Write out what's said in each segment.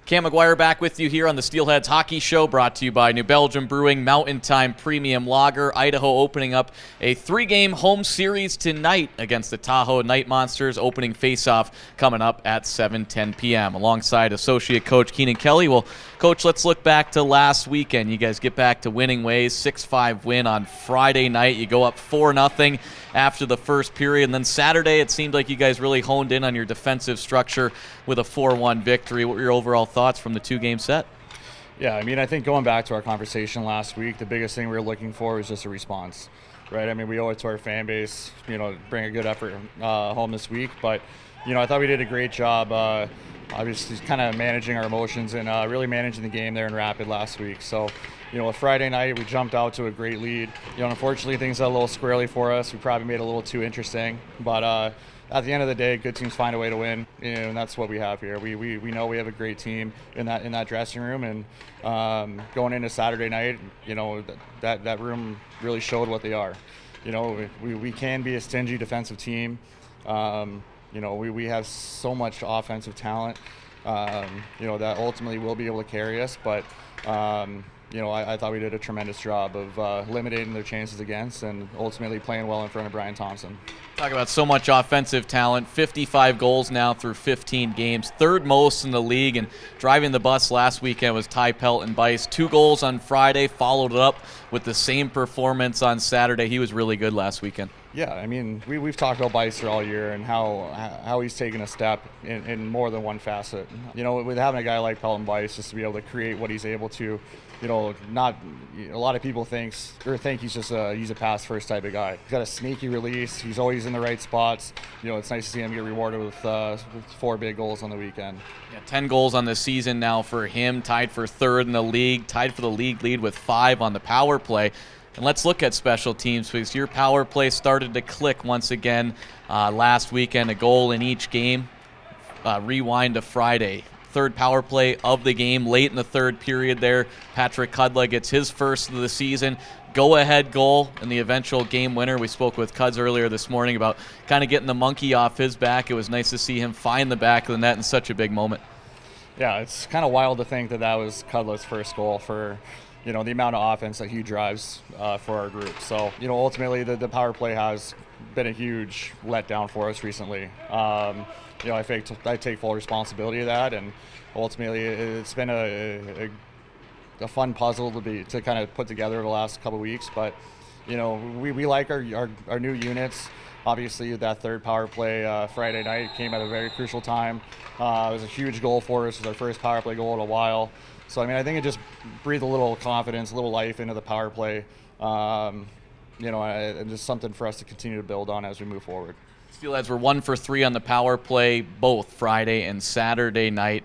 Cam McGuire back with you here on the Steelheads Hockey Show, brought to you by New Belgium Brewing, Mountain Time Premium Lager. Idaho opening up a 3-game home series tonight against the Tahoe Night Monsters. Opening faceoff coming up at 7:10 p.m. Alongside associate coach Keenan Kelly. Well, Coach, let's look back to last weekend. You guys get back to winning ways. 6-5 win on Friday night. You go up 4-0 after the first period. And then Saturday, it seemed like you guys really honed in on your defensive structure with a 4-1 victory. What were your overall thoughts from the 2-game set? Yeah, I mean, I think going back to our conversation last week, the biggest thing we were looking for was just a response, right? I mean, we owe it to our fan base, bring a good effort home this week. But, I thought we did a great job, obviously kind of managing our emotions and really managing the game there in Rapid last week. So, with Friday night, we jumped out to a great lead. Unfortunately, things got a little squirrely for us. We probably made it a little too interesting. But at the end of the day, good teams find a way to win, and that's what we have here. We know we have a great team in that dressing room, and going into Saturday night, that room really showed what they are. We can be a stingy defensive team. We have so much offensive talent, that ultimately will be able to carry us. But I thought we did a tremendous job of limiting their chances against and ultimately playing well in front of Brian Thompson. Talk about so much offensive talent. 55 goals now through 15 games, third most in the league. And driving the bus last weekend was Ty Pelton-Bice. 2 goals on Friday, followed it up with the same performance on Saturday. He was really good last weekend. Yeah, I mean, we've talked about Bicer all year and how he's taken a step in more than one facet. With having a guy like Pelton-Bice, just to be able to create what he's able to, not a lot of people think he's just he's a pass first type of guy. He's got a sneaky release. He's always in the right spots. It's nice to see him get rewarded with 4 big goals on the weekend. Yeah, 10 goals on the season now for him, tied for third in the league, tied for the league lead with 5 on the power play. And let's look at special teams, because your power play started to click once again last weekend. A goal in each game. Rewind to Friday. Third power play of the game, late in the third period there. Patrick Kudla gets his first of the season. Go-ahead goal and the eventual game winner. We spoke with Cuds earlier this morning about kind of getting the monkey off his back. It was nice to see him find the back of the net in such a big moment. Yeah, it's kind of wild to think that was Kudla's first goal for the amount of offense that he drives for our group. So, ultimately the power play has been a huge letdown for us recently. I take full responsibility of that, and ultimately it's been a fun puzzle to kind of put together the last couple of weeks. But, we like our new units. Obviously, that third power play Friday night came at a very crucial time. It was a huge goal for us. It was our first power play goal in a while. So, I think it just breathed a little confidence, a little life into the power play, and just something for us to continue to build on as we move forward. Steelheads were 1 for 3 on the power play, both Friday and Saturday night.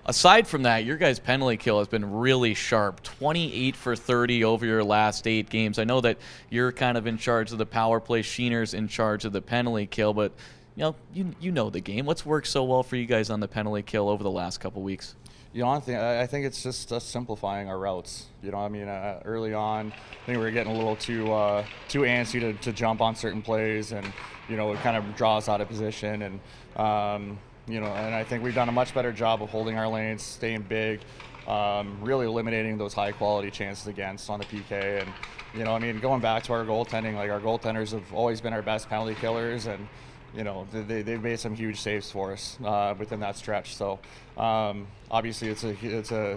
Aside from that, your guys' penalty kill has been really sharp, 28 for 30 over your last 8 games. I know that you're kind of in charge of the power play, Sheener's in charge of the penalty kill, but you know the game. What's worked so well for you guys on the penalty kill over the last couple weeks? I think it's just us simplifying our routes. Early on, I think we were getting a little too antsy to jump on certain plays, and it kind of draws out of position. And and I think we've done a much better job of holding our lanes, staying big, really eliminating those high quality chances against on the PK. And going back to our goaltending, like our goaltenders have always been our best penalty killers, and they've made some huge saves for us within that stretch. So obviously it's a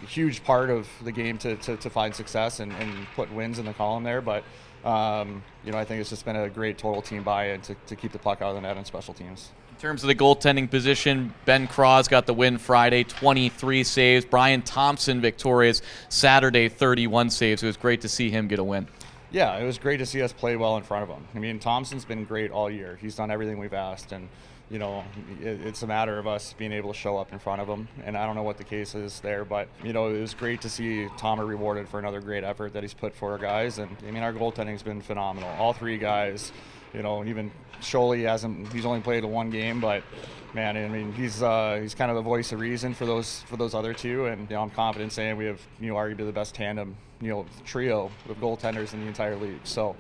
huge part of the game to find success and put wins in the column there. But I think it's just been a great total team buy-in to keep the puck out of the net on special teams. In terms of the goaltending position, Ben Craws got the win Friday, 23 saves. Brian Thompson victorious Saturday, 31 saves. It was great to see him get a win. Yeah, it was great to see us play well in front of him. Thompson's been great all year. He's done everything we've asked, and it's a matter of us being able to show up in front of him. And I don't know what the case is there, but it was great to see Tomer rewarded for another great effort that he's put for our guys. And our goaltending's been phenomenal. All 3 guys even Scholey he's only played one game, but man, I mean, he's kind of the voice of reason for those other two, and I'm confident saying we have arguably the best tandem trio of goaltenders in the entire league. So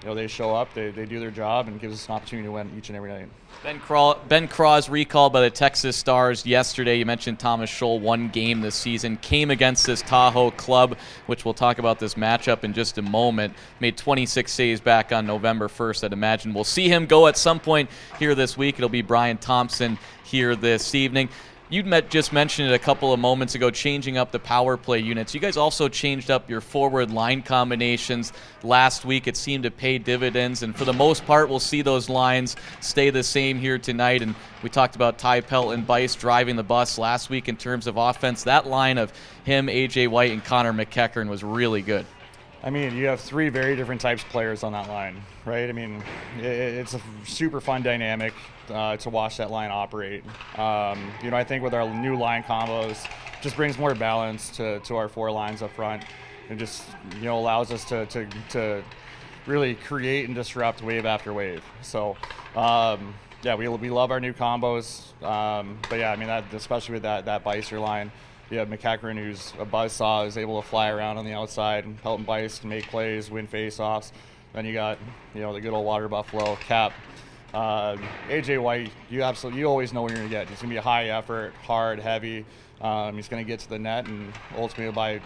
they show up, they do their job, and gives us an opportunity to win each and every night. Ben Craws recalled by the Texas Stars yesterday. You mentioned Thomas Scholl, one game this season, came against this Tahoe club, which we'll talk about this matchup in just a moment. Made 26 saves back on November 1st. I'd imagine we'll see him go at some point here this week. It'll be Brian Thompson here this evening. You just mentioned it a couple of moments ago, changing up the power play units. You guys also changed up your forward line combinations last week. It seemed to pay dividends, and for the most part, we'll see those lines stay the same here tonight. And we talked about Ty Pelt and Bice driving the bus last week in terms of offense. That line of him, A.J. White, and Connor McEachern was really good. I mean, you have three very different types of players on that line, right? I mean, it's a super fun dynamic to watch that line operate. I think with our new line combos, just brings more balance to our four lines up front. It just allows us to really create and disrupt wave after wave. So we love our new combos. But yeah, I mean, especially with that Bicer line. You have McEachern, who's a buzzsaw, is able to fly around on the outside, and Pelt and Bice can make plays, win faceoffs. Then you got, the good old water buffalo, Cap. A.J. White, you always know what you're going to get. He's going to be a high effort, hard, heavy. He's going to get to the net and ultimately buy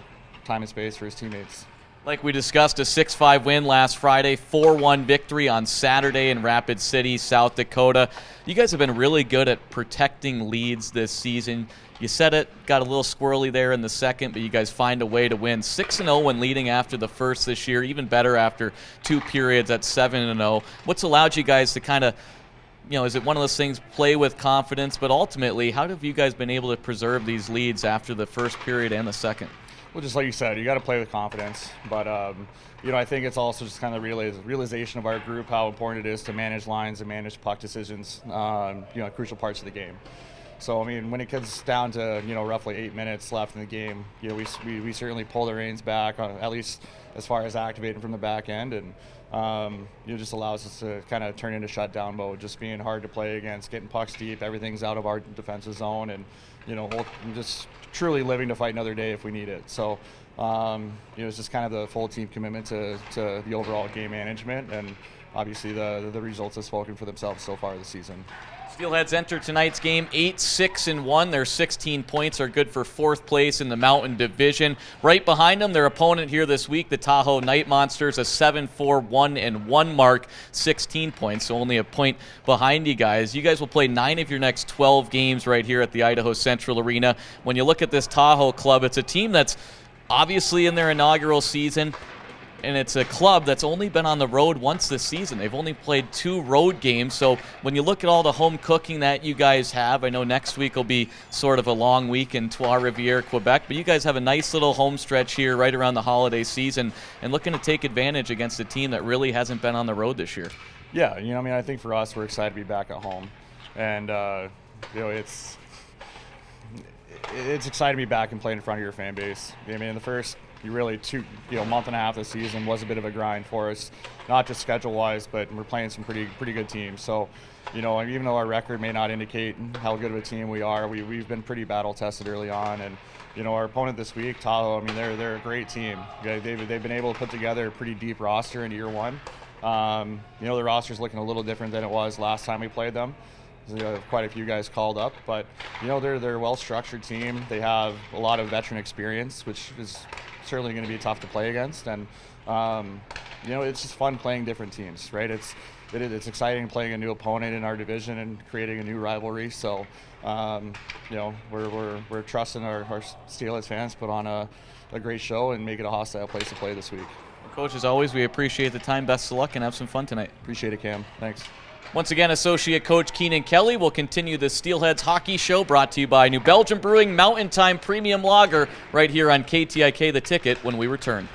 time and space for his teammates. Like we discussed, a 6-5 win last Friday, 4-1 victory on Saturday in Rapid City, South Dakota. You guys have been really good at protecting leads this season. You said it, got a little squirrely there in the second, but you guys find a way to win. 6-0 when leading after the first this year, even better after two periods at 7-0. What's allowed you guys to kind of, is it one of those things, play with confidence, but ultimately, how have you guys been able to preserve these leads after the first period and the second? Well, just like you said, you got to play with confidence. But, I think it's also just kind of realization of our group how important it is to manage lines and manage puck decisions, crucial parts of the game. So, I mean, when it gets down to, roughly 8 minutes left in the game, we certainly pull the reins back, at least as far as activating from the back end. And, it just allows us to kind of turn into shutdown mode, just being hard to play against, getting pucks deep, everything's out of our defensive zone, and, just truly living to fight another day if we need it. So, it's just kind of the full team commitment to the overall game management, and obviously the results have spoken for themselves so far this season. Steelheads enter tonight's game 8-6-1. Their 16 points are good for fourth place in the Mountain Division. Right behind them, their opponent here this week, the Tahoe Night Monsters, a 7-4-1-1 mark, 16 points, so only a point behind you guys. You guys will play 9 of your next 12 games right here at the Idaho Central Arena. When you look at this Tahoe club, it's a team that's obviously in their inaugural season, and it's a club that's only been on the road once this season. They've only played 2 road games. So when you look at all the home cooking that you guys have, I know next week will be sort of a long week in Trois-Rivières, Quebec, but you guys have a nice little home stretch here right around the holiday season and looking to take advantage against a team that really hasn't been on the road this year. Yeah, I think for us, we're excited to be back at home. And, it's exciting to be back and playing in front of your fan base. I mean, the first month and a half of the season was a bit of a grind for us, not just schedule-wise, but we're playing some pretty good teams. So, even though our record may not indicate how good of a team we are, we've been pretty battle-tested early on. And, our opponent this week, Tahoe, I mean, they're a great team. They've been able to put together a pretty deep roster in year one. The roster's looking a little different than it was last time we played them. Quite a few guys called up, but they're a well-structured team. They have a lot of veteran experience, which is certainly going to be tough to play against. And it's just fun playing different teams, right? It's exciting playing a new opponent in our division and creating a new rivalry. So we're trusting our Steelheads fans put on a great show and make it a hostile place to play this week. Coach, as always, we appreciate the time. Best of luck and have some fun tonight. Appreciate it, Cam. Thanks. Once again, Associate Coach Keenan Kelly will continue the Steelheads Hockey Show, brought to you by New Belgium Brewing Mountain Time Premium Lager, right here on KTIK The Ticket when we return.